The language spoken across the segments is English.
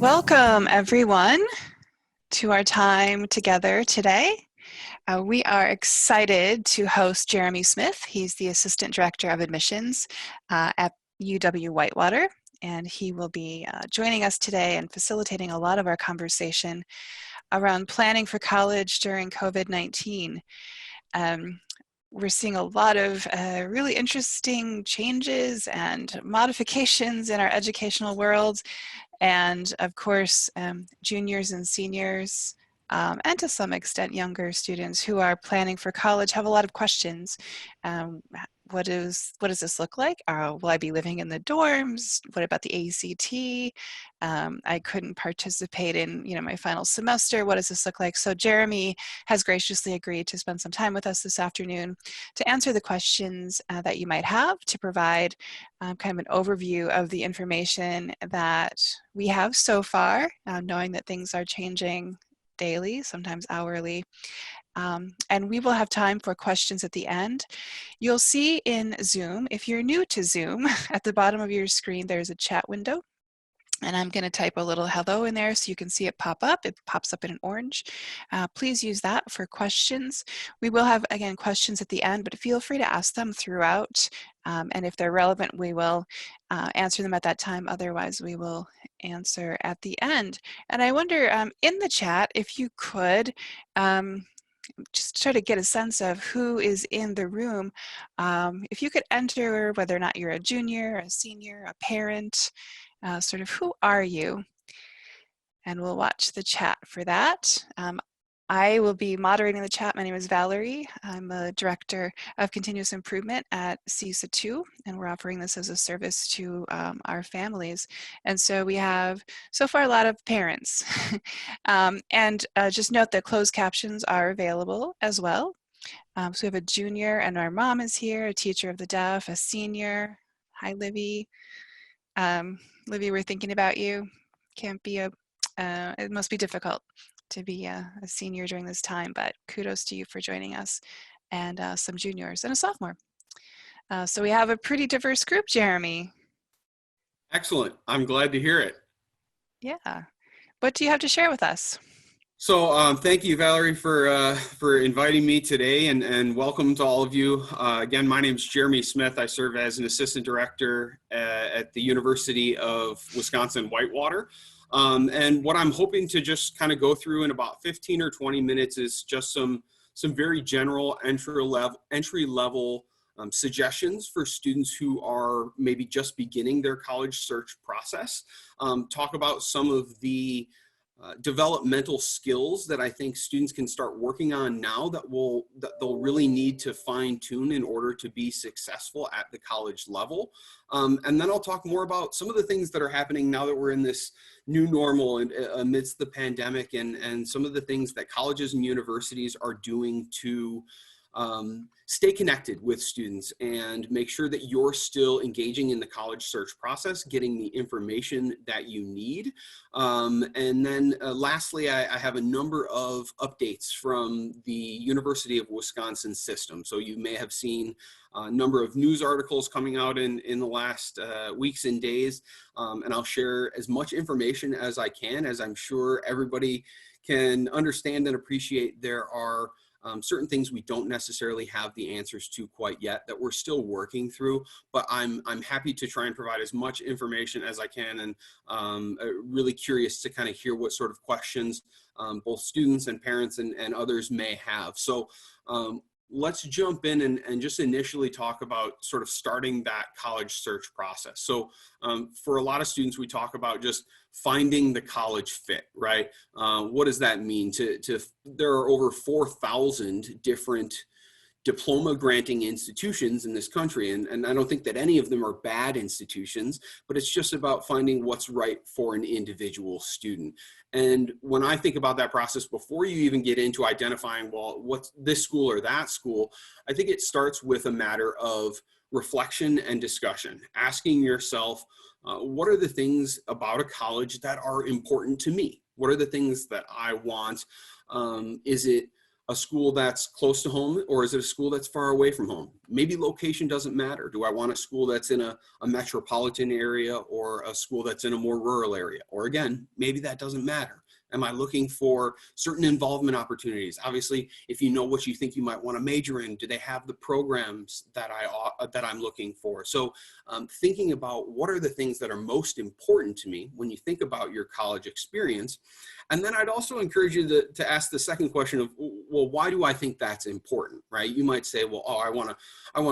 Welcome, everyone, to our time together today. We are excited to host Jeremy Smith. He's the Assistant Director of Admissions at UW-Whitewater, and he will be joining us today and facilitating a lot of our conversation around planning for college during COVID-19. We're seeing a lot of really interesting changes and modifications in our educational world. And of course, juniors and seniors, and to some extent younger students who are planning for college have a lot of questions. What does this look like? Will I be living in the dorms? What about the ACT? I couldn't participate in my final semester. What does this look like? So Jeremy has graciously agreed to spend some time with us this afternoon to answer the questions that you might have, to provide kind of an overview of the information that we have so far, knowing that things are changing daily, sometimes hourly. And we will have time for questions at the end. You'll see in Zoom, if you're new to Zoom, at the bottom of your screen, there's a chat window. And I'm going to type a little hello in there so you can see it pop up. It pops up in an orange. Please use that for questions. We will have, again, questions at the end, but feel free to ask them throughout. And if they're relevant, we will answer them at that time. Otherwise, we will answer at the end. And I wonder, in the chat, if you could just try to get a sense of who is in the room. If you could enter whether or not you're a junior, a senior, a parent, sort of who are you? And we'll watch the chat for that. I will be moderating the chat. My name is Valerie. I'm a Director of Continuous Improvement at CISA 2, and we're offering this as a service to our families. And so we have, so far, a lot of parents. And just note that closed captions are available as well. So we have a junior, and our mom is here, a teacher of the deaf, a senior. Hi, Livy. Livy, we're thinking about you. Can't be it must be difficult to be a senior during this time, but kudos to you for joining us, and some juniors and a sophomore. So we have a pretty diverse group, Jeremy. Excellent. I'm glad to hear it. Yeah. What do you have to share with us? So thank you, Valerie, for inviting me today, and welcome to all of you. Again, my name is Jeremy Smith. I serve as an assistant director at the University of Wisconsin-Whitewater. And what I'm hoping to just kind of go through in about 15 or 20 minutes is just some very general entry level suggestions for students who are maybe just beginning their college search process. Talk about some of the developmental skills that I think students can start working on now that they'll really need to fine tune in order to be successful at the college level. And then I'll talk more about some of the things that are happening now that we're in this new normal and amidst the pandemic, and some of the things that colleges and universities are doing to stay connected with students and make sure that you're still engaging in the college search process, getting the information that you need. And then lastly, I have a number of updates from the University of Wisconsin system. So you may have seen a number of news articles coming out in the last weeks and days, and I'll share as much information as I can, as I'm sure everybody can understand and appreciate. There are certain things we don't necessarily have the answers to quite yet that we're still working through, but I'm happy to try and provide as much information as I can, and really curious to kind of hear what sort of questions both students and parents and others may have. So let's jump in and just initially talk about sort of starting that college search process. So for a lot of students, we talk about just finding the college fit, right? What does that mean? There are over 4,000 different diploma granting institutions in this country, and I don't think that any of them are bad institutions, but it's just about finding what's right for an individual student. And when I think about that process, before you even get into identifying, well, what's this school or that school, I think it starts with a matter of reflection and discussion, asking yourself, what are the things about a college that are important to me? What are the things that I want? Is it a school that's close to home, or is it a school that's far away from home? Maybe location doesn't matter. Do I want a school that's in a metropolitan area or a school that's in a more rural area? Or again, maybe that doesn't matter. Am I looking for certain involvement opportunities? Obviously, if you know what you think you might want to major in, do they have the programs that I'm looking for? So thinking about what are the things that are most important to me when you think about your college experience. And then I'd also encourage you to ask the second question of, well, why do I think that's important, right? You might say, well, I want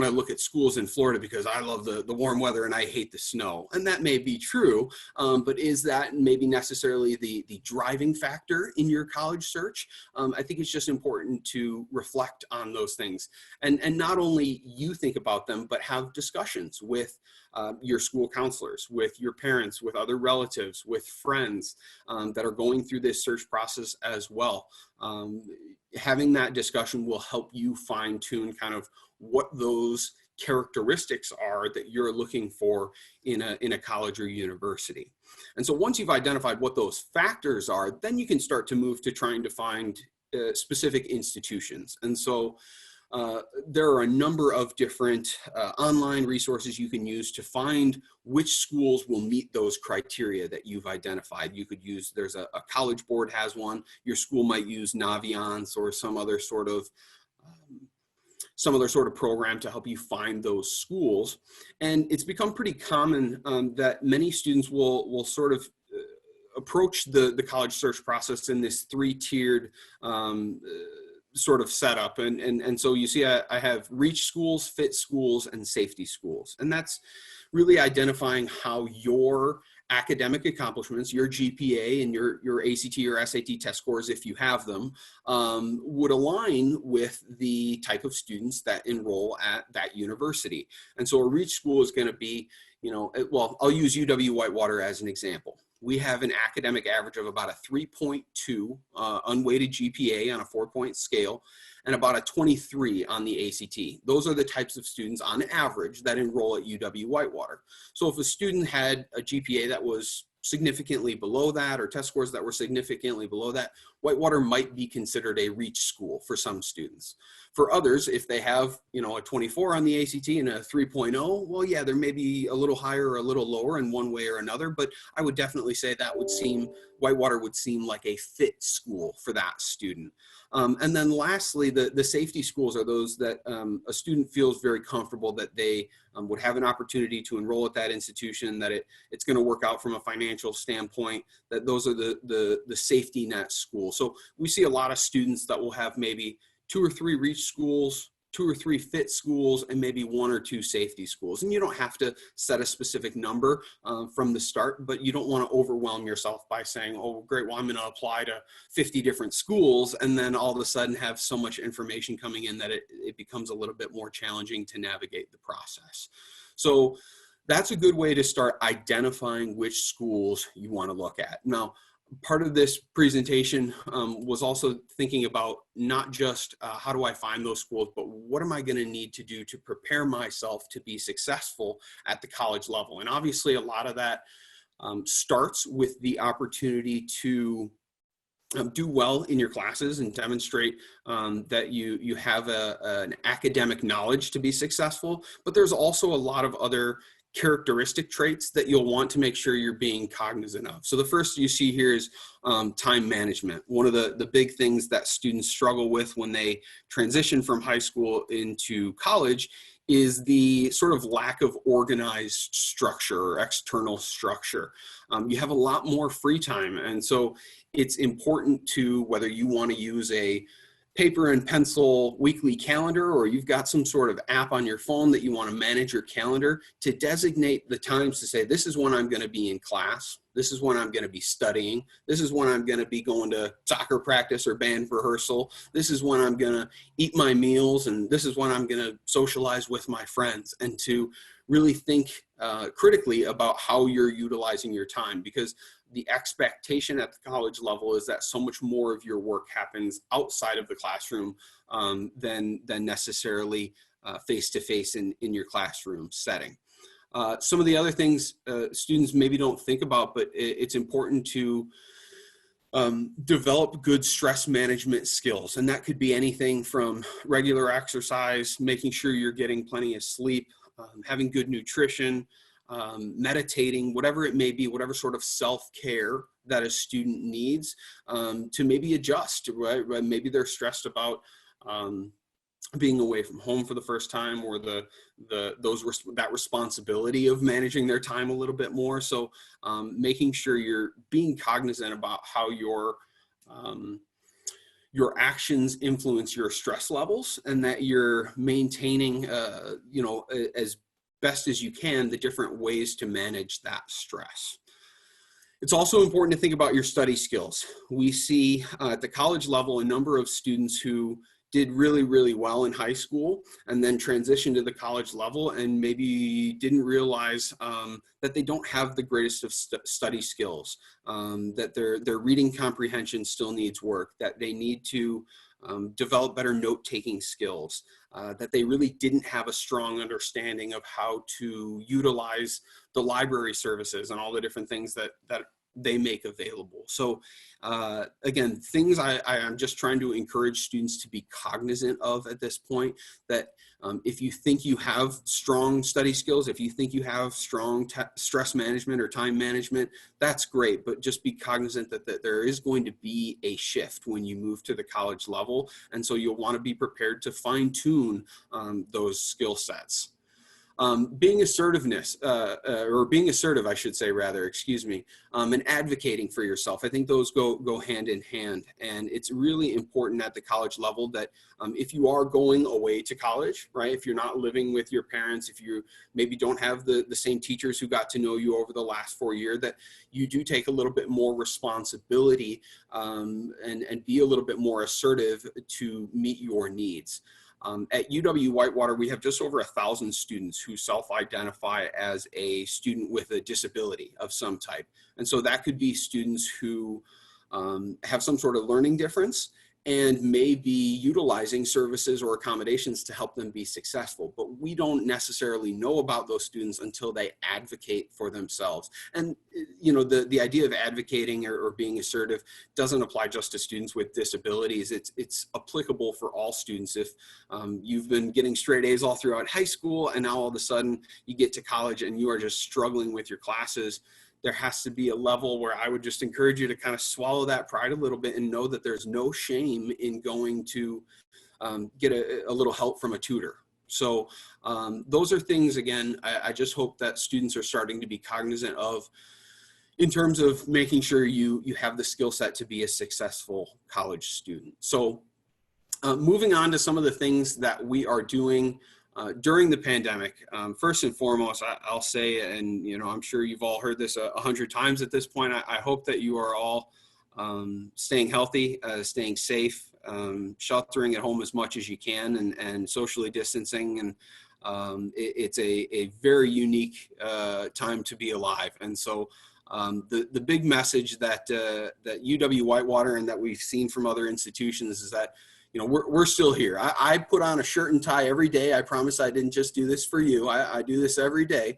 to look at schools in Florida because I love the warm weather and I hate the snow. And that may be true, but is that maybe necessarily the driving factor in your college search? I think it's just important to reflect on those things and not only you think about them, but have discussions with your school counselors, with your parents, with other relatives, with friends that are going through this search process as well. Having that discussion will help you fine tune kind of what those characteristics are that you're looking for in a college or university. And so once you've identified what those factors are, then you can start to move to trying to find specific institutions. And so there are a number of different online resources you can use to find which schools will meet those criteria that you've identified. You could use, there's a College Board has one. Your school might use Naviance or some other sort of program to help you find those schools. And it's become pretty common that many students will sort of approach the college search process in this three-tiered sort of setup. And so you see, I have reach schools, fit schools, and safety schools. And that's really identifying how your academic accomplishments, your GPA and your ACT or SAT test scores, if you have them, would align with the type of students that enroll at that university. And so a reach school is going to be, well, I'll use UW-Whitewater as an example. We have an academic average of about a 3.2 unweighted GPA on a 4-point scale and about a 23 on the ACT. Those are the types of students on average that enroll at UW-Whitewater. So if a student had a GPA that was significantly below that or test scores that were significantly below that, Whitewater might be considered a reach school for some students. For others, if they have, a 24 on the ACT and a 3.0, well, yeah, there may be a little higher or a little lower in one way or another, but I would definitely say that Whitewater would seem like a fit school for that student. And then lastly, the safety schools are those that a student feels very comfortable that they would have an opportunity to enroll at that institution, that it's going to work out from a financial standpoint, that those are the safety net schools. So we see a lot of students that will have maybe 2 or 3 reach schools, 2 or 3 fit schools, and maybe 1 or 2 safety schools. And you don't have to set a specific number from the start, but you don't want to overwhelm yourself by saying, oh, great, well, I'm going to apply to 50 different schools, and then all of a sudden have so much information coming in that it becomes a little bit more challenging to navigate the process. So that's a good way to start identifying which schools you want to look at. Now, part of this presentation was also thinking about not just how do I find those schools, but what am I going to need to do to prepare myself to be successful at the college level? And obviously a lot of that starts with the opportunity to do well in your classes and demonstrate that you have an academic knowledge to be successful. But there's also a lot of other characteristic traits that you'll want to make sure you're being cognizant of. So the first you see here is time management. One of the big things that students struggle with when they transition from high school into college is the sort of lack of organized structure or external structure. You have a lot more free time. And so it's important to, whether you want to use a paper and pencil weekly calendar, or you've got some sort of app on your phone that you want to manage your calendar, to designate the times to say, this is when I'm going to be in class. This is when I'm going to be studying. This is when I'm going to be going to soccer practice or band rehearsal. This is when I'm going to eat my meals. And this is when I'm going to socialize with my friends, and to really think critically about how you're utilizing your time, because the expectation at the college level is that so much more of your work happens outside of the classroom than necessarily face-to-face in your classroom setting. Some of the other things students maybe don't think about, but it's important to Develop good stress management skills. And that could be anything from regular exercise, making sure you're getting plenty of sleep, having good nutrition, meditating, whatever it may be, whatever sort of self-care that a student needs, to maybe adjust, right? Maybe they're stressed about being away from home for the first time, or that responsibility of managing their time a little bit more. So making sure you're being cognizant about how your actions influence your stress levels, and that you're maintaining, as best as you can, the different ways to manage that stress. It's also important to think about your study skills. We see at the college level a number of students who did really, really well in high school and then transitioned to the college level and maybe didn't realize that they don't have the greatest of study skills, that their reading comprehension still needs work, that they need to develop better note-taking skills, that they really didn't have a strong understanding of how to utilize the library services and all the different things that they make available. So again, things I'm just trying to encourage students to be cognizant of at this point, that if you think you have strong study skills, if you think you have strong stress management or time management, that's great, but just be cognizant that there is going to be a shift when you move to the college level. And so you'll want to be prepared to fine tune those skill sets. Being assertive, I should say, and advocating for yourself. I think those go hand in hand. And it's really important at the college level that if you are going away to college, right, if you're not living with your parents, if you maybe don't have the same teachers who got to know you over the last 4 years, that you do take a little bit more responsibility and be a little bit more assertive to meet your needs. At UW-Whitewater, we have just over 1,000 students who self-identify as a student with a disability of some type. And so that could be students who have some sort of learning difference and may be utilizing services or accommodations to help them be successful. But we don't necessarily know about those students until they advocate for themselves. And the idea of advocating or being assertive doesn't apply just to students with disabilities. It's applicable for all students. If you've been getting straight A's all throughout high school, and now all of a sudden you get to college and you are just struggling with your classes, there has to be a level where I would just encourage you to kind of swallow that pride a little bit and know that there's no shame in going to get a little help from a tutor. So those are things, again, I just hope that students are starting to be cognizant of in terms of making sure you have the skill set to be a successful college student. So moving on to some of the things that we are doing during the pandemic. First and foremost, I'll say, and I'm sure you've all heard this 100 times at this point, I hope that you are all staying healthy, staying safe, sheltering at home as much as you can, and socially distancing. And it's a very unique time to be alive. And so the big message that UW-Whitewater and that we've seen from other institutions is that we're still here. I put on a shirt and tie every day. I promise I didn't just do this for you. I do this every day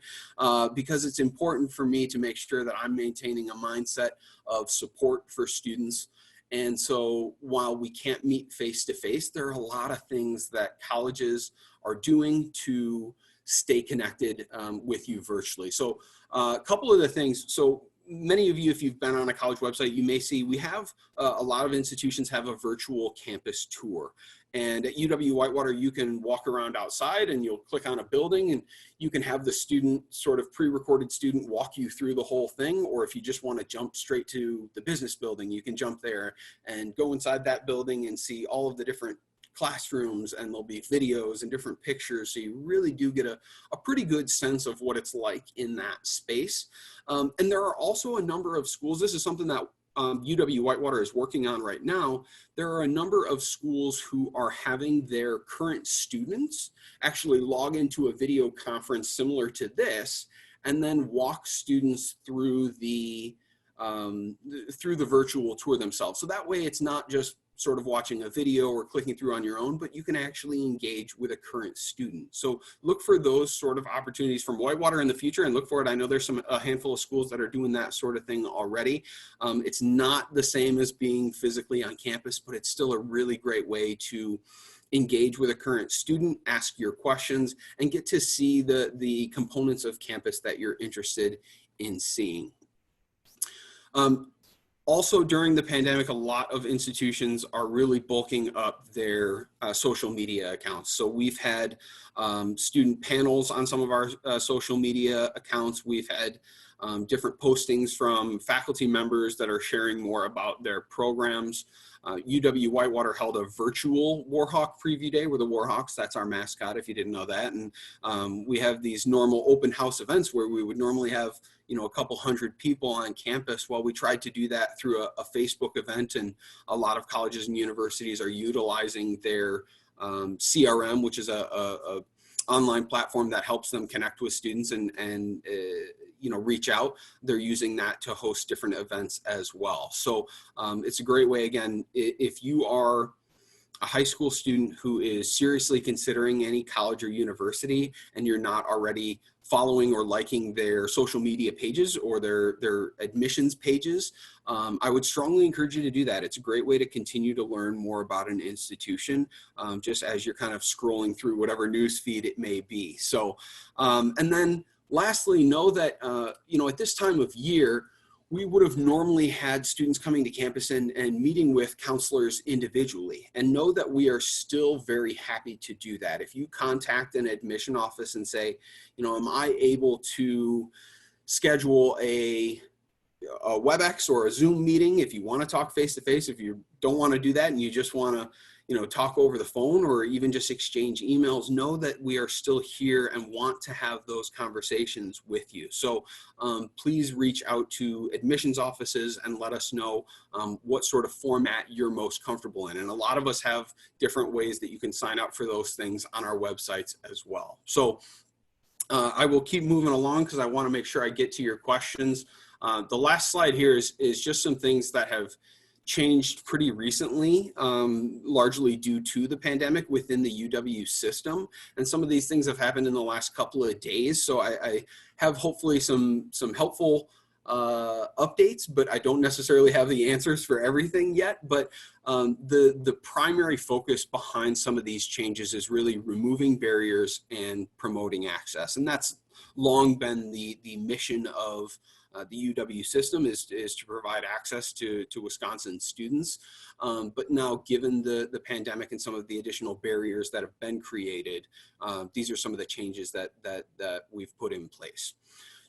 because it's important for me to make sure that I'm maintaining a mindset of support for students. And so while we can't meet face to face, there are a lot of things that colleges are doing to stay connected with you virtually. So a couple of the things. So many of you, if you've been on a college website, you may see we have a lot of institutions have a virtual campus tour. And at UW-Whitewater, you can walk around outside and you'll click on a building and you can have the student, sort of pre-recorded student, walk you through the whole thing. Or if you just want to jump straight to the business building, you can jump there and go inside that building and see all of the different classrooms, and there'll be videos and different pictures. So you really do get a pretty good sense of what it's like in that space. And there are also a number of schools. This is something that UW-Whitewater is working on right now. There are a number of schools who are having their current students actually log into a video conference similar to this, and then walk students through the virtual tour themselves. So that way it's not just sort of watching a video or clicking through on your own, but you can actually engage with a current student. So look for those sort of opportunities from Whitewater in the future, and look for it. I know there's a handful of schools that are doing that sort of thing already. It's not the same as being physically on campus, but it's still a really great way to engage with a current student, ask your questions, and get to see the components of campus that you're interested in seeing. Also, during the pandemic, a lot of institutions are really bulking up their social media accounts. So we've had student panels on some of our social media accounts. We've had different postings from faculty members that are sharing more about their programs. UW-Whitewater held a virtual Warhawk preview day. We're the Warhawks, that's our mascot if you didn't know that. And we have these normal open house events where we would normally have a couple hundred people on campus. Well, we tried to do that through a Facebook event, and a lot of colleges and universities are utilizing their CRM, which is a online platform that helps them connect with students and reach out. They're using that to host different events as well. So it's a great way. Again, if you are a high school student who is seriously considering any college or university, and you're not already following or liking their social media pages or their admissions pages, I would strongly encourage you to do that. It's a great way to continue to learn more about an institution, just as you're kind of scrolling through whatever news feed it may be. So, and then lastly, know that, at this time of year, we would have normally had students coming to campus and meeting with counselors individually, and know that we are still very happy to do that. If you contact an admission office and say, am I able to schedule a WebEx or a Zoom meeting, if you want to talk face-to-face, if you don't want to do that and you just want to talk over the phone or even just exchange emails, know that we are still here and want to have those conversations with you. So please reach out to admissions offices and let us know what sort of format you're most comfortable in. And a lot of us have different ways that you can sign up for those things on our websites as well. So I will keep moving along because I want to make sure I get to your questions. The last slide here is just some things that have changed pretty recently, largely due to the pandemic within the UW system. And some of these things have happened in the last couple of days. So I have hopefully some helpful updates, but I don't necessarily have the answers for everything yet. But the primary focus behind some of these changes is really removing barriers and promoting access. And that's long been the mission of the UW system is to provide access to Wisconsin students. But now, given the pandemic and some of the additional barriers that have been created, these are some of the changes that we've put in place.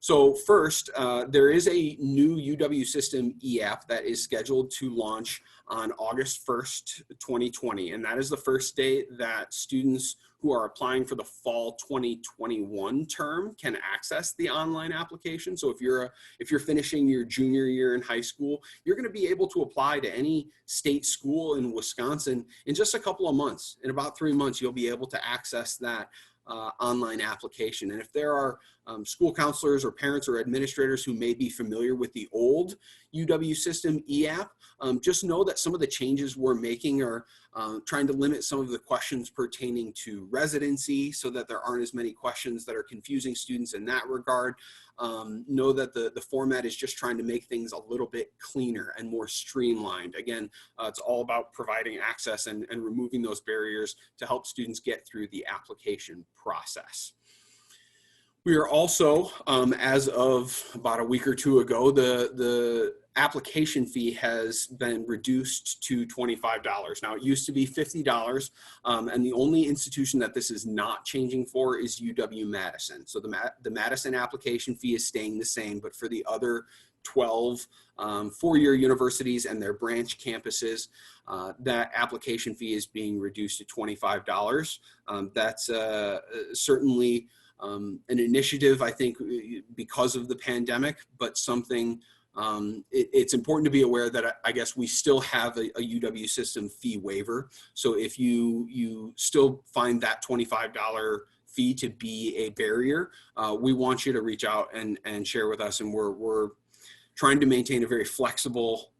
So first, there is a new UW system e-app that is scheduled to launch on August 1st, 2020. And that is the first day that students who are applying for the fall 2021 term can access the online application. So if you're finishing your junior year in high school, you're going to be able to apply to any state school in Wisconsin in just a couple of months. In about 3 months, you'll be able to access that online application. And if there are school counselors or parents or administrators who may be familiar with the old UW system e-app, just know that some of the changes we're making are trying to limit some of the questions pertaining to residency so that there aren't as many questions that are confusing students in that regard. Know that the format is just trying to make things a little bit cleaner and more streamlined. Again, it's all about providing access and removing those barriers to help students get through the application process. We are also, as of about a week or two ago, the application fee has been reduced to $25. Now, it used to be $50, and the only institution that this is not changing for is UW-Madison. So the Madison application fee is staying the same, but for the other 12 four-year universities and their branch campuses, that application fee is being reduced to $25. That's certainly an initiative, I think, because of the pandemic, but something it's important to be aware that I guess we still have a UW system fee waiver. So if you still find that $25 fee to be a barrier, we want you to reach out and share with us. And we're trying to maintain a very flexible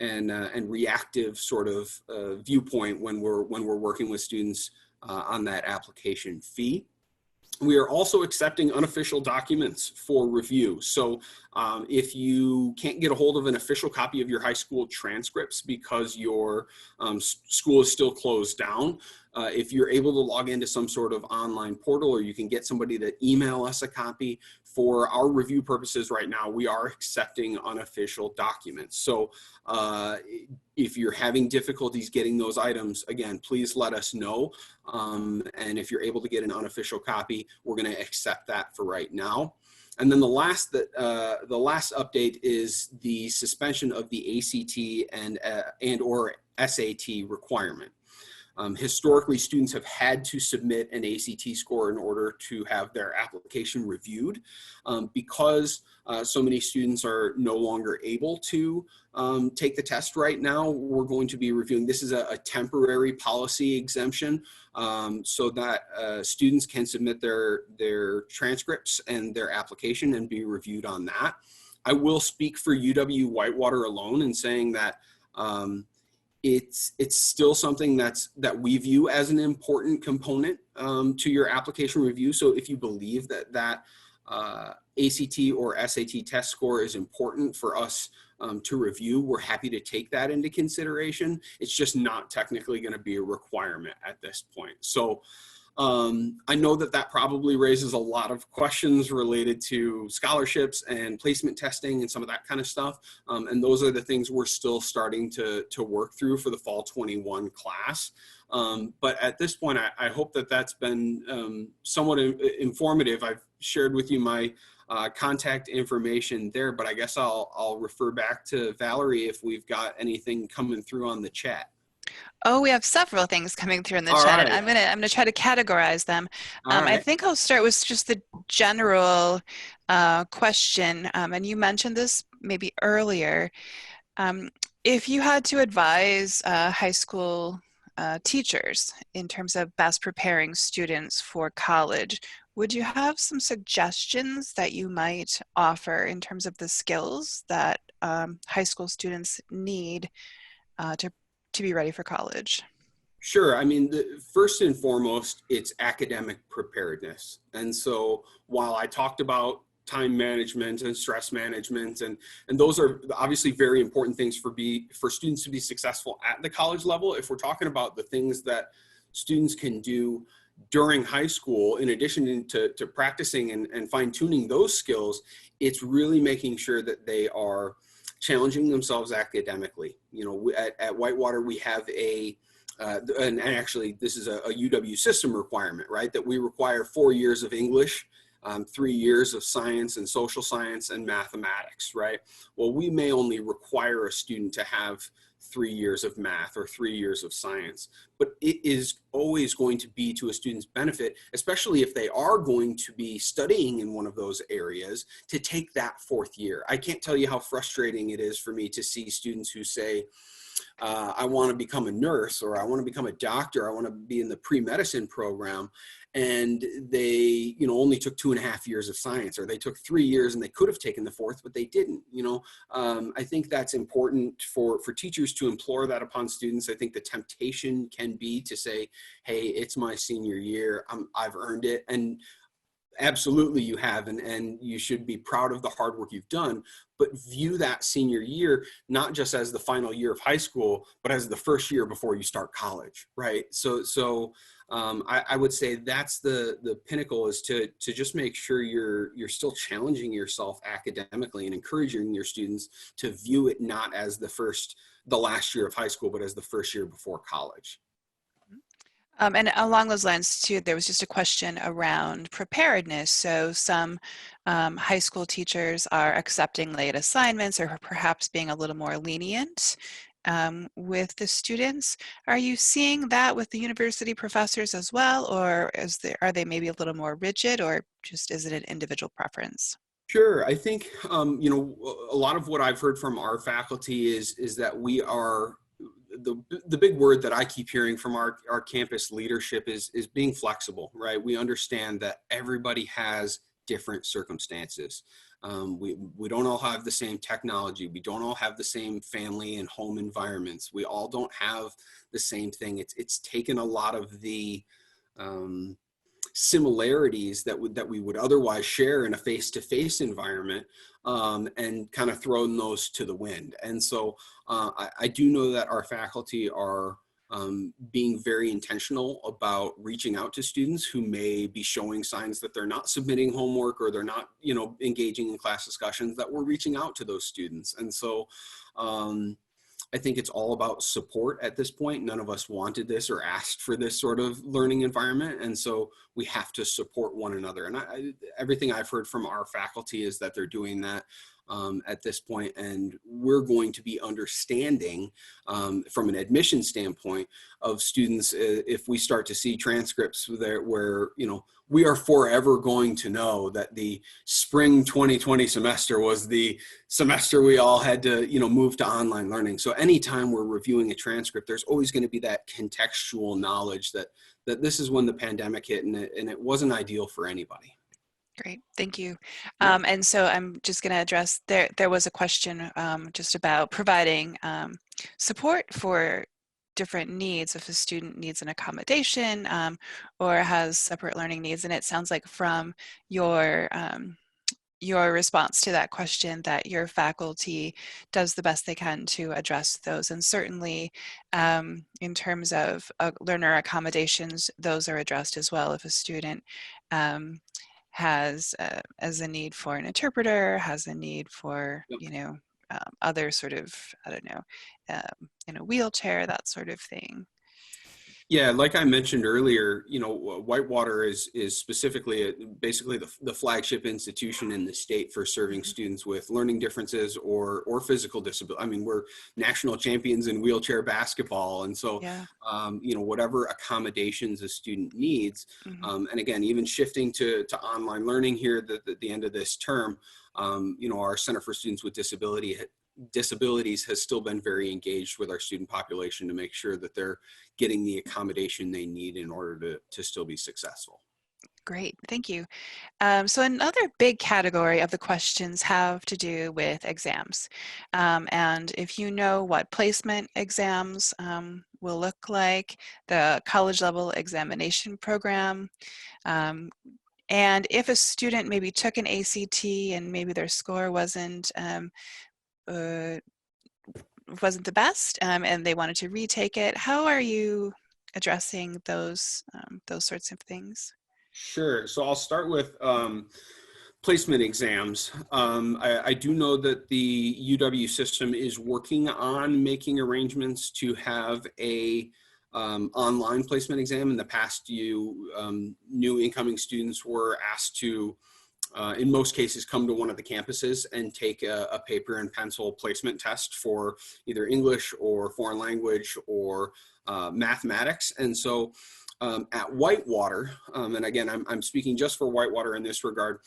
and reactive sort of viewpoint when we're working with students on that application fee. We are also accepting unofficial documents for review. So if you can't get a hold of an official copy of your high school transcripts because your school is still closed down, if you're able to log into some sort of online portal, or you can get somebody to email us a copy, for our review purposes right now, we are accepting unofficial documents. So if you're having difficulties getting those items, again, please let us know. And if you're able to get an unofficial copy, we're going to accept that for right now. And then the last update is the suspension of the ACT and or SAT requirement. Historically, students have had to submit an ACT score in order to have their application reviewed. Because so many students are no longer able to take the test right now, we're going to be reviewing. This is a temporary policy exemption so that students can submit their transcripts and their application and be reviewed on that. I will speak for UW-Whitewater alone in saying that it's still something that we view as an important component to your application review. So if you believe that ACT or SAT test score is important for us to review, we're happy to take that into consideration. It's just not technically going to be a requirement at this point. So I know that probably raises a lot of questions related to scholarships and placement testing and some of that kind of stuff. And those are the things we're still starting to work through for the fall 21 class. But at this point, I hope that's been somewhat informative. I've shared with you my contact information there, but I guess I'll refer back to Valerie if we've got anything coming through on the chat. Oh, we have several things coming through in the All chat, right. and I'm gonna try to categorize them. All right. I think I'll start with just the general question, and you mentioned this maybe earlier. If you had to advise high school teachers in terms of best preparing students for college, would you have some suggestions that you might offer in terms of the skills that high school students need to be ready for college? Sure. I mean, first and foremost, it's academic preparedness. And so while I talked about time management and stress management, and those are obviously very important things for students to be successful at the college level, if we're talking about the things that students can do during high school, in addition to practicing and fine-tuning those skills, it's really making sure that they are challenging themselves academically. You know, at Whitewater, we have and actually this is a UW system requirement, right? That we require 4 years of English, 3 years of science and social science and mathematics, right? Well, we may only require a student to have 3 years of math or 3 years of science, but it is always going to be to a student's benefit, especially if they are going to be studying in one of those areas, to take that 4th year. I can't tell you how frustrating it is for me to see students who say, I want to become a nurse, or I want to become a doctor, I want to be in the pre-medicine program, and they, only took 2.5 years of science, or they took 3 years and they could have taken the 4th, but they didn't. I think that's important for teachers to implore that upon students. I think the temptation can be to say, hey, it's my senior year, I've earned it. And absolutely you have, and you should be proud of the hard work you've done, but view that senior year not just as the final year of high school, but as the first year before you start college, right? So I would say that's the pinnacle, is to just make sure you're still challenging yourself academically and encouraging your students to view it not as the last year of high school, but as the first year before college. And along those lines too, there was just a question around preparedness. So some high school teachers are accepting late assignments, or perhaps being a little more lenient with the students. Are you seeing that with the university professors as well, or are they maybe a little more rigid, or just is it an individual preference? Sure. I think, a lot of what I've heard from our faculty is that we are, the big word that I keep hearing from our campus leadership is being flexible, right? We understand that everybody has different circumstances. We don't all have the same technology. We don't all have the same family and home environments. We all don't have the same thing. It's taken a lot of the similarities that we would otherwise share in a face-to-face environment, and kind of thrown those to the wind. And so I do know that our faculty are being very intentional about reaching out to students who may be showing signs that they're not submitting homework or they're not, engaging in class discussions, that we're reaching out to those students. And so I think it's all about support at this point. None of us wanted this or asked for this sort of learning environment. And so we have to support one another. And everything I've heard from our faculty is that they're doing that at this point, and we're going to be understanding from an admission standpoint of students if we start to see transcripts there where we are forever going to know that the spring 2020 semester was the semester we all had to move to online learning. So anytime we're reviewing a transcript, there's always going to be that contextual knowledge that this is when the pandemic hit, and it wasn't ideal for anybody. Great, thank you. And so I'm just going to address, there was a question just about providing support for different needs, if a student needs an accommodation or has separate learning needs. And it sounds like from your response to that question that your faculty does the best they can to address those. And certainly in terms of learner accommodations, those are addressed as well. If a student has a need for an interpreter, has a need for, other sort of, I don't know, in a wheelchair, that sort of thing. Yeah, like I mentioned earlier, Whitewater is specifically basically the flagship institution in the state for serving students with learning differences or physical disability. I mean, we're national champions in wheelchair basketball, and so Yeah. Whatever accommodations a student needs, and again, even shifting to online learning here at the end of this term, our Center for Students with Disabilities has still been very engaged with our student population to make sure that they're getting the accommodation they need in order to still be successful. Great, thank you. So another big category of the questions have to do with exams. And if you know what placement exams will look like, the college level examination program, and if a student maybe took an ACT and maybe their score wasn't the best and they wanted to retake it, how are you addressing those sorts of things? Sure. So I'll start with placement exams. I do know that the UW system is working on making arrangements to have a online placement exam. In the past, new incoming students were asked to in most cases come to one of the campuses and take a paper and pencil placement test for either English or foreign language or mathematics. And so at Whitewater, and again, I'm speaking just for Whitewater in this regard,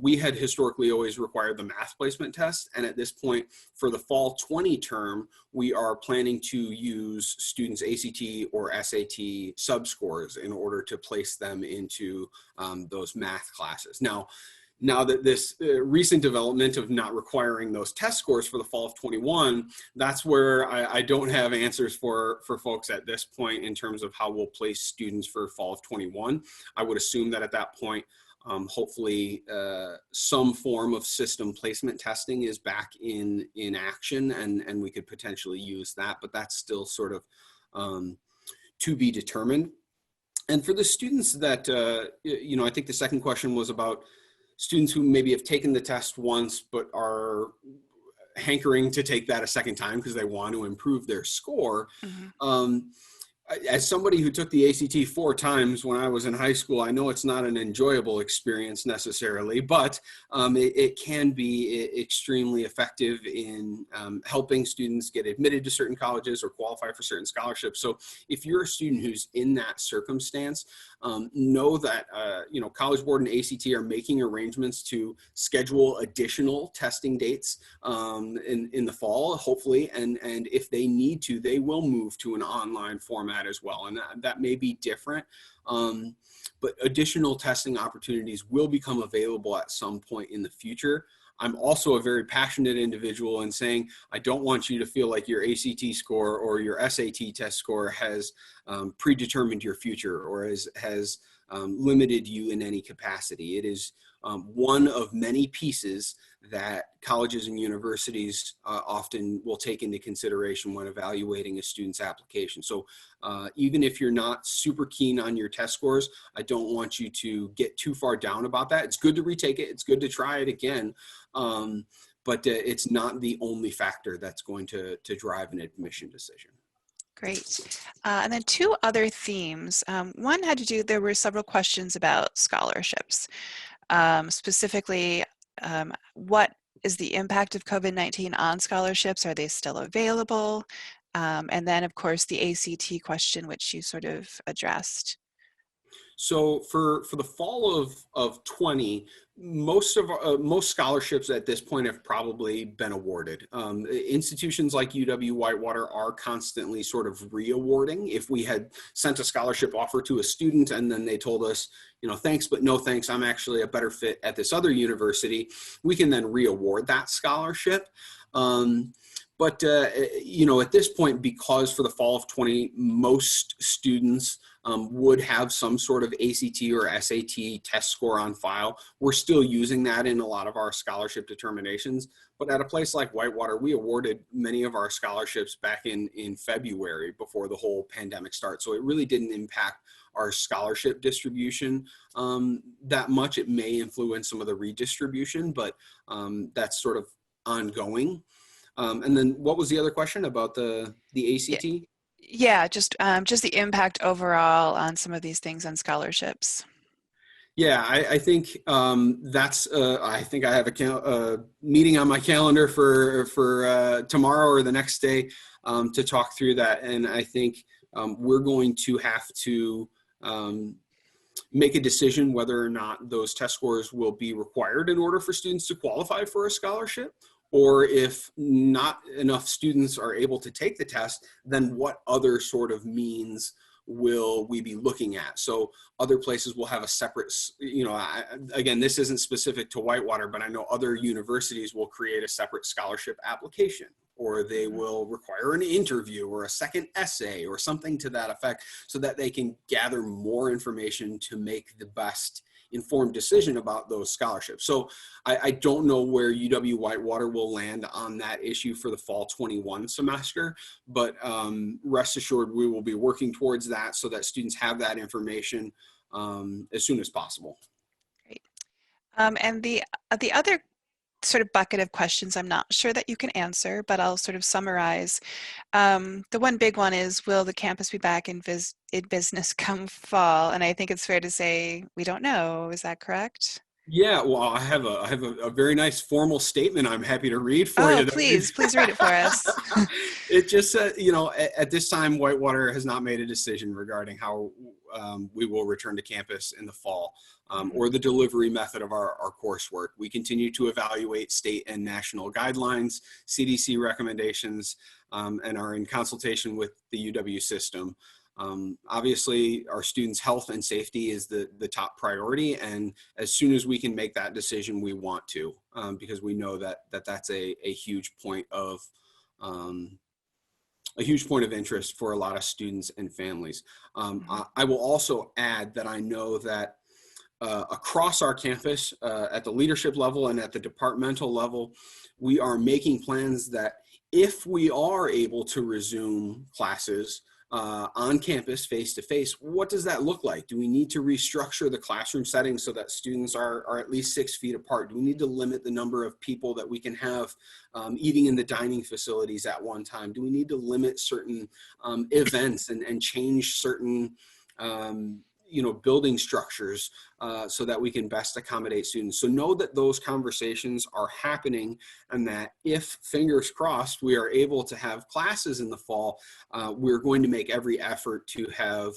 we had historically always required the math placement test. And at this point, for the fall 20 term, we are planning to use students' ACT or SAT subscores in order to place them into those math classes. Now that this recent development of not requiring those test scores for the fall of 21, that's where I don't have answers for folks at this point in terms of how we'll place students for fall of 21. I would assume that at that point, hopefully some form of system placement testing is back in action, and we could potentially use that, but that's still sort of to be determined. And for the students that, I think the second question was about students who maybe have taken the test once but are hankering to take that a second time because they want to improve their score. As somebody who took the ACT 4 times when I was in high school, I know it's not an enjoyable experience necessarily, but it can be extremely effective in helping students get admitted to certain colleges or qualify for certain scholarships. So if you're a student who's in that circumstance, know that College Board and ACT are making arrangements to schedule additional testing dates in the fall, hopefully, and if they need to, they will move to an online format as well, and that may be different But additional testing opportunities will become available at some point in the future. I'm also a very passionate individual in saying, I don't want you to feel like your ACT score or your SAT test score has predetermined your future or has limited you in any capacity. It is one of many pieces that colleges and universities often will take into consideration when evaluating a student's application. So even if you're not super keen on your test scores, I don't want you to get too far down about that. It's good to retake it. It's good to try it again. But it's not the only factor that's going to drive an admission decision. Great. And then two other themes. One had to do, there were several questions about scholarships. Specifically, what is the impact of COVID-19 on scholarships? Are they still available? And then, of course, the ACT question, which you sort of addressed. So for the fall of 20, most scholarships at this point have probably been awarded. Institutions like UW-Whitewater are constantly sort of re-awarding. If we had sent a scholarship offer to a student and then they told us, you know, thanks, but no thanks, I'm actually a better fit at this other university, we can then re-award that scholarship. But you know, at this point, because for the fall of 20, most students would have some sort of ACT or SAT test score on file, we're still using that in a lot of our scholarship determinations. But at a place like Whitewater, we awarded many of our scholarships back in February before the whole pandemic started. So it really didn't impact our scholarship distribution that much. It may influence some of the redistribution, but that's sort of ongoing. And then what was the other question about the ACT? Yeah, just the impact overall on some of these things on scholarships. Yeah, I think that's. I think I have a meeting on my calendar for tomorrow or the next day to talk through that, and I think we're going to have to make a decision whether or not those test scores will be required in order for students to qualify for a scholarship, or if not enough students are able to take the test, then what other sort of means will we be looking at? So other places will have a separate, you know, again, this isn't specific to Whitewater, but I know other universities will create a separate scholarship application, or they will require an interview or a second essay or something to that effect so that they can gather more information to make the best informed decision about those scholarships. So I don't know where UW-Whitewater will land on that issue for the fall 21 semester, but rest assured we will be working towards that so that students have that information as soon as possible. Great. And the other sort of bucket of questions I'm not sure that you can answer, but I'll sort of summarize. The one big one is, will the campus be back in business come fall? And I think it's fair to say we don't know. Is that correct? Yeah, well, I have a very nice formal statement I'm happy to read for you. Please read it for us. It just said, you know, at this time, Whitewater has not made a decision regarding how we will return to campus in the fall or the delivery method of our coursework. We continue to evaluate state and national guidelines, CDC recommendations, and are in consultation with the UW system. Obviously, our students' health and safety is the top priority, and as soon as we can make that decision, we want to, because we know that's a huge point of interest for a lot of students and families. I will also add that I know that across our campus, at the leadership level and at the departmental level, we are making plans that if we are able to resume classes on campus face-to-face, what does that look like? Do we need to restructure the classroom setting so that students are at least 6 feet apart? Do we need to limit the number of people that we can have eating in the dining facilities at one time? Do we need to limit certain events and change certain building structures so that we can best accommodate students? So know that those conversations are happening, and that if, fingers crossed, we are able to have classes in the fall, we're going to make every effort to have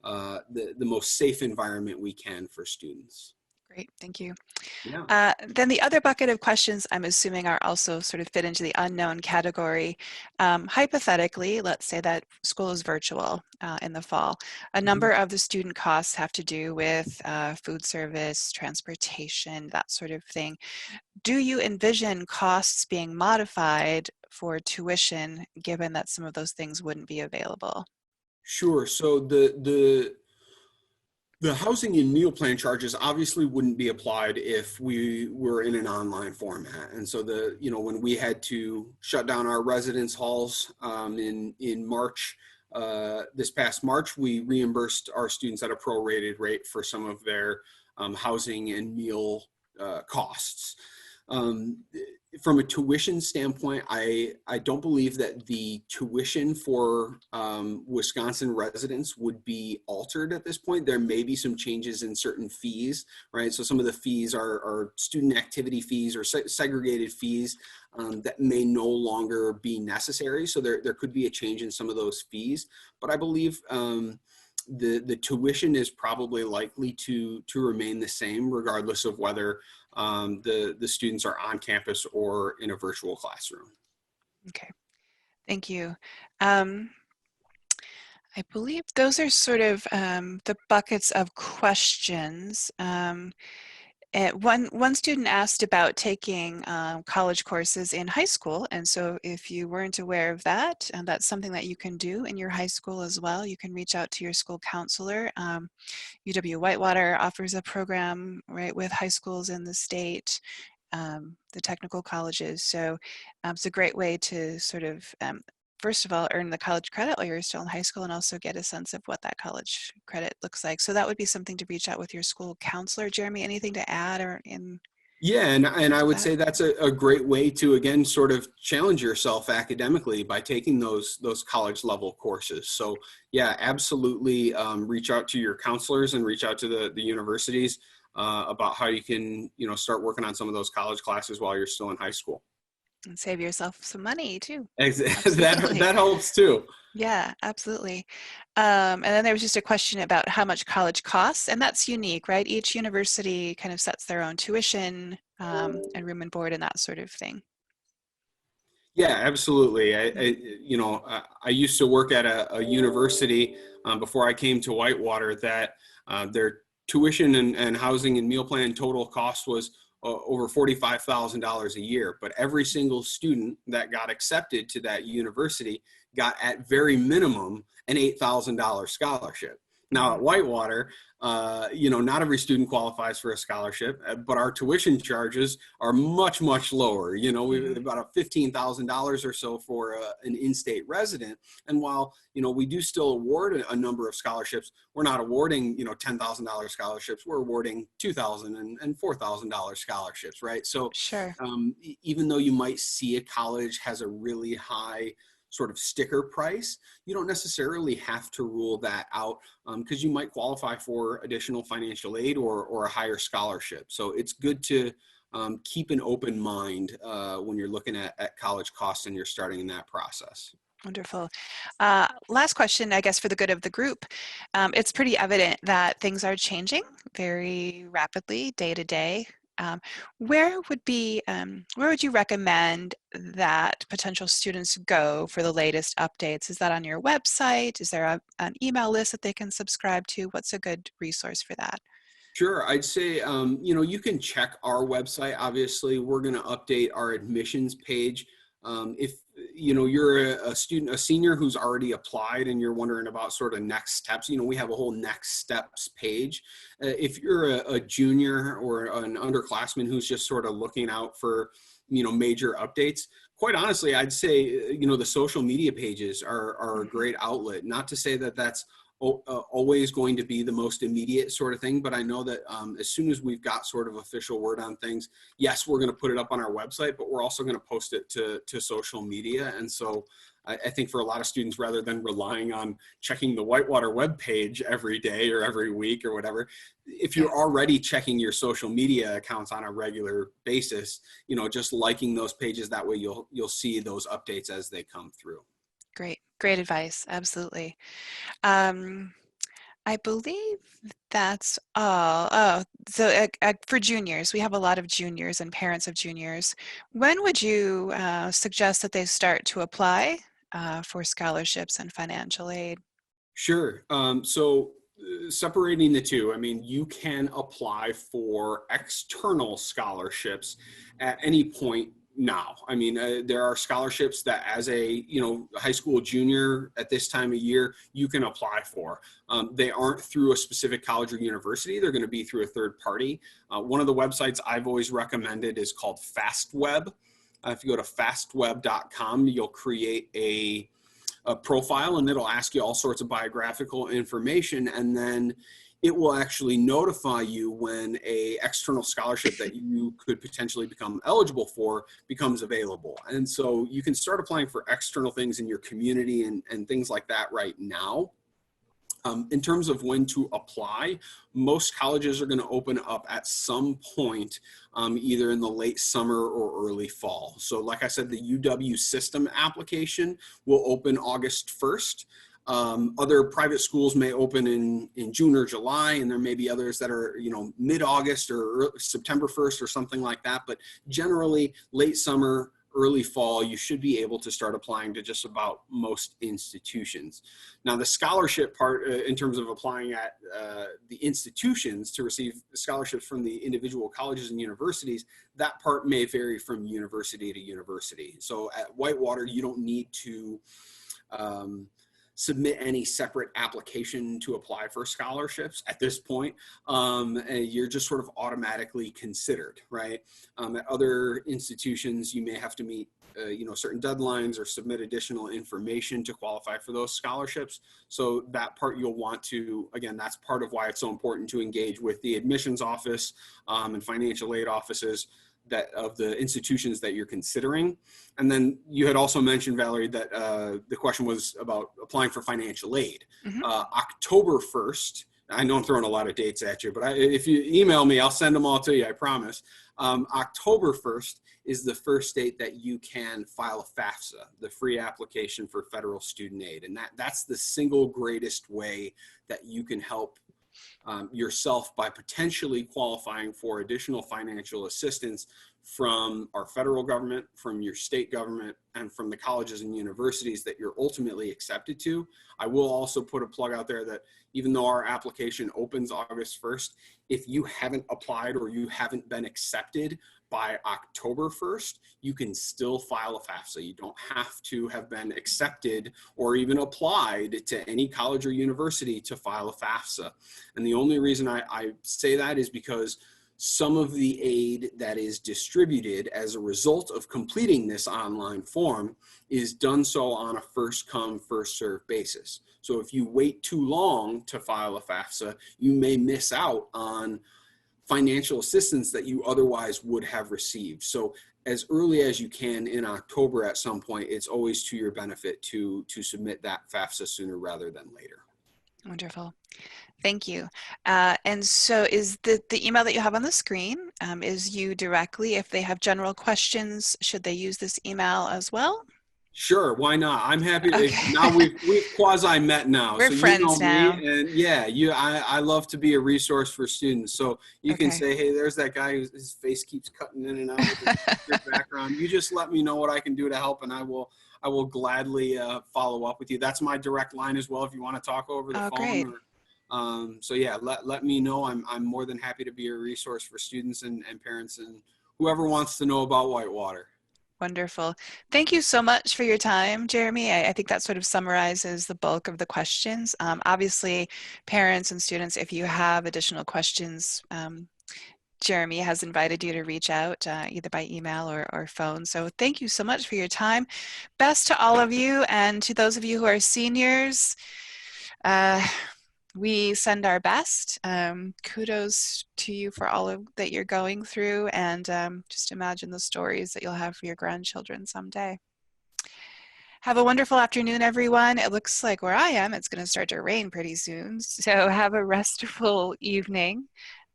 the most safe environment we can for students. Great, thank you. Yeah. Then the other bucket of questions I'm assuming are also sort of fit into the unknown category. Hypothetically, let's say that school is virtual in the fall. A number Mhm. of the student costs have to do with food service, transportation, that sort of thing. Do you envision costs being modified for tuition given that some of those things wouldn't be available? Sure. So the housing and meal plan charges obviously wouldn't be applied if we were in an online format. And so when we had to shut down our residence halls in March, this past March, we reimbursed our students at a prorated rate for some of their housing and meal costs. Um, from a tuition standpoint, I don't believe that the tuition for Wisconsin residents would be altered at this point. There may be some changes in certain fees, right? So some of the fees are student activity fees or segregated fees that may no longer be necessary. So there could be a change in some of those fees, but I believe the tuition is probably likely to remain the same regardless of whether the students are on campus or in a virtual classroom. Okay, thank you. Um, I believe those are sort of the buckets of questions. One student asked about taking college courses in high school, and so if you weren't aware of that, that's something that you can do in your high school as well. You can reach out to your school counselor. UW-Whitewater offers a program right with high schools in the state, the technical colleges. So it's a great way to sort of first of all, earn the college credit while you're still in high school and also get a sense of what that college credit looks like. So that would be something to reach out with your school counselor. Jeremy, anything to add or in Yeah, and I to would that? say that's a great way to again sort of challenge yourself academically by taking those college level courses. So yeah, absolutely reach out to your counselors and reach out to the universities about how you can start working on some of those college classes while you're still in high school. And save yourself some money too. That Absolutely. that helps too. Yeah, absolutely. And then there was just a question about how much college costs, and that's unique, right? Each university kind of sets their own tuition and room and board and that sort of thing. Yeah, absolutely. I used to work at a university before I came to Whitewater that their tuition and housing and meal plan total cost was over $45,000 a year. But every single student that got accepted to that university got at very minimum an $8,000 scholarship. Now Mm-hmm. at Whitewater, not every student qualifies for a scholarship, but our tuition charges are much, much lower. We Mm-hmm. about $15,000 or so for an in-state resident. And while, we do still award a number of scholarships, we're not awarding, $10,000 scholarships. We're awarding $2,000 and $4,000 scholarships, right? So Sure. even though you might see a college has a really high sort of sticker price, you don't necessarily have to rule that out because you might qualify for additional financial aid or a higher scholarship. So it's good to keep an open mind when you're looking at college costs and you're starting in that process. Wonderful. Last question, I guess, for the good of the group. It's pretty evident that things are changing very rapidly, day to day. Where would you recommend that potential students go for the latest updates? Is that on your website? Is there an email list that they can subscribe to? What's a good resource for that? Sure. I'd say, you can check our website. Obviously, we're going to update our admissions page. If, you're a student, a senior who's already applied and you're wondering about sort of next steps, we have a whole next steps page. If you're a junior or an underclassman who's just sort of looking out for, major updates, quite honestly, I'd say, the social media pages are a Mm-hmm. great outlet. Not to say that that's always going to be the most immediate sort of thing. But I know that as soon as we've got sort of official word on things, yes, we're going to put it up on our website, but we're also going to post it to social media. And so I think for a lot of students, rather than relying on checking the Whitewater webpage every day or every week or whatever, if Yeah, you're already checking your social media accounts on a regular basis, just liking those pages, that way you'll see those updates as they come through. great. Great advice. Absolutely. Um, I believe that's all. Oh, so for juniors, we have a lot of juniors and parents of juniors. When would you suggest that they start to apply for scholarships and financial aid? Sure. Separating the two, I mean, you can apply for external scholarships at any point now. I mean, there are scholarships that as a, high school junior at this time of year, you can apply for. They aren't through a specific college or university. They're going to be through a third party. One of the websites I've always recommended is called FastWeb. If you go to fastweb.com, you'll create a profile, and it'll ask you all sorts of biographical information, and then it will actually notify you when a external scholarship that you could potentially become eligible for becomes available. And so you can start applying for external things in your community and things like that right now. In terms of when to apply, most colleges are going to open up at some point, either in the late summer or early fall. So like I said, the UW system application will open August 1st. Other private schools may open in June or July, and there may be others that are, mid-August or September 1st or something like that. But generally, late summer, early fall, you should be able to start applying to just about most institutions. Now, the scholarship part, in terms of applying at the institutions to receive scholarships from the individual colleges and universities, that part may vary from university to university. So at Whitewater, you don't need to submit any separate application to apply for scholarships at this point. You're just sort of automatically considered, right? At other institutions, you may have to meet certain deadlines or submit additional information to qualify for those scholarships. So that part you'll want to, again, that's part of why it's so important to engage with the admissions office and financial aid offices that of the institutions that you're considering. And then you had also mentioned, Valerie, that the question was about applying for financial aid. Mm-hmm. October 1st, I know I'm throwing a lot of dates at you, but if you email me, I'll send them all to you, I promise. October 1st is the first date that you can file a FAFSA, the free application for federal student aid. And that's the single greatest way that you can help yourself by potentially qualifying for additional financial assistance from our federal government, from your state government, and from the colleges and universities that you're ultimately accepted to. I will also put a plug out there that even though our application opens August 1st, if you haven't applied or you haven't been accepted by October 1st, you can still file a FAFSA. You don't have to have been accepted or even applied to any college or university to file a FAFSA. And the only reason I say that is because some of the aid that is distributed as a result of completing this online form is done so on a first come, first served basis. So if you wait too long to file a FAFSA, you may miss out on financial assistance that you otherwise would have received. So as early as you can in October at some point, it's always to your benefit to submit that FAFSA sooner rather than later. Wonderful. Thank you. And so is the email that you have on the screen, is you directly, if they have general questions, should they use this email as well? Sure, why not? I'm happy. Okay. Now we've quasi met now. We're so friends you know now. me, and yeah, I love to be a resource for students. So you can say, hey, there's that guy whose face keeps cutting in and out with his background. You just let me know what I can do to help, and I will gladly follow up with you. That's my direct line as well if you want to talk over the phone. Great. So yeah, let me know. I'm more than happy to be a resource for students and parents and whoever wants to know about Whitewater. Wonderful. Thank you so much for your time, Jeremy. I think that sort of summarizes the bulk of the questions. Obviously, parents and students, if you have additional questions, Jeremy has invited you to reach out either by email or phone. So thank you so much for your time. Best to all of you, and to those of you who are seniors, we send our best. Kudos to you for all of that you're going through, and just imagine the stories that you'll have for your grandchildren someday. Have a wonderful afternoon, everyone. It looks like where I am, it's going to start to rain pretty soon. So have a restful evening.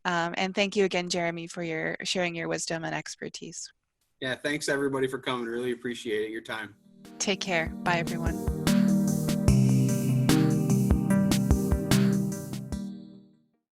And thank you again, Jeremy, for sharing your wisdom and expertise. Yeah, thanks everybody for coming. Really appreciate it, your time. Take care. Bye, everyone.